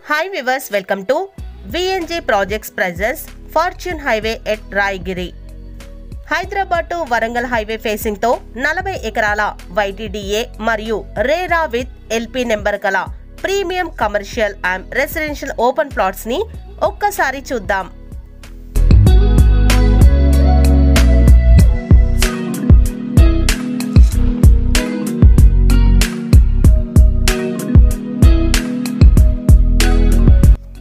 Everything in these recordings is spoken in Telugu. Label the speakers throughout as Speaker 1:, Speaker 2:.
Speaker 1: Hi viewers, welcome to VNG Projects presents Fortune Highway at Raigiri. Hyderabad to Warangal highway facing తో 40 ఎకరాల YTDA మరియు రేరా విత్ LP నెంబర్ గల premium commercial and residential open plots ని ఒక్కసారి చూద్దాం.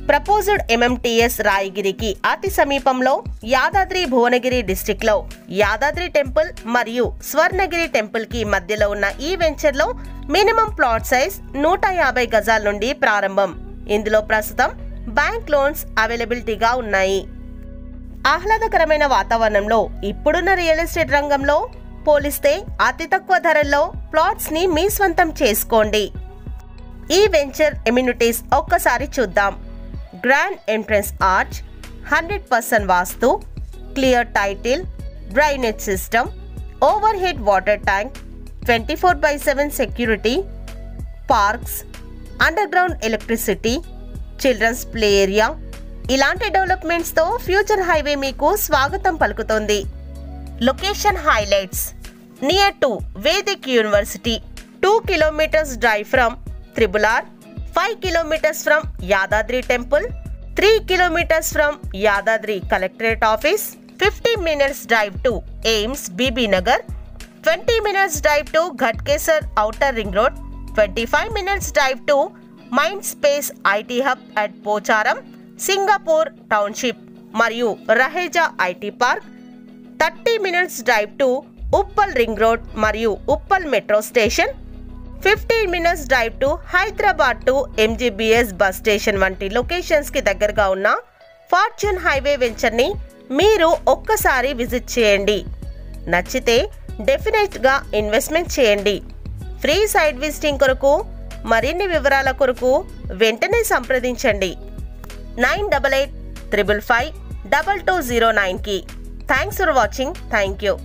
Speaker 1: ప్రపోజ్డ్ MMTS రాయగిరికి అతి సమీపంలో యాదాద్రి భువనగిరి డిస్ట్రిక్ట్ లో యాదాద్రి టెంపుల్ మరియు స్వర్ణగిరి టెంపుల్ కి మధ్యలో ఉన్న ఈ వెంచర్ లో మినిమం ప్లాట్ సైజ్ 150 గజాల నుండి ప్రారంభం. ఇందులో ప్రస్తుతం బ్యాంక్ లోన్స్ అవైలబిలిటీగా ఉన్నాయి. ఆహ్లాదకరమైన వాతావరణంలో ఇప్పుడున్న రియల్ ఎస్టేట్ రంగంలో పోలిస్తే అతి తక్కువ ధరల్లో ప్లాట్స్ ని మీ స్వంతం చేసుకోండి. ఈ వెంచర్ ఎమ్యూనిటీస్ ఒక్కసారి చూద్దాం. Grand entrance arch, 100% vastu, clear title, drainage system, overhead water tank, 24/7 security, parks, underground electricity, children's play area ఇలాంటి డెవలప్మెంట్స్తో ఫ్యూచర్ హైవే మీకు స్వాగతం పలుకుతోంది. Location highlights: near to Vedic university, 2 kilometers drive from RRR, 5 kilometers from Yadadri Temple, 3 kilometers from Yadadri Collectorate Office, 50 minutes drive to AIIMS BB Nagar, 20 minutes drive to Ghatkesar Outer Ring Road, 25 minutes drive to Mindspace IT Hub at Pocharam, Singapore Township మరియు Raheja IT Park, 30 minutes drive to Uppal Ring Road మరియు Uppal Metro Station, 15 minutes drive to Hyderabad to MGBS bus station వంటి లొకేషన్స్ కి దగ్గరగా ఉన్న ఫార్చ్యూన్ హైవే వెంచర్ ని మీరు ఒక్కసారి విజిట్ చేయండి. నచ్చితే డెఫినెట్ గా ఇన్వెస్ట్మెంట్ చేయండి. ఫ్రీ సైట్ విజిటింగ్ కొరకు మరిన్ని వివరాల కొరకు వెంటనే సంప్రదించండి 9885552209 కి. Thanks for watching. Thank you.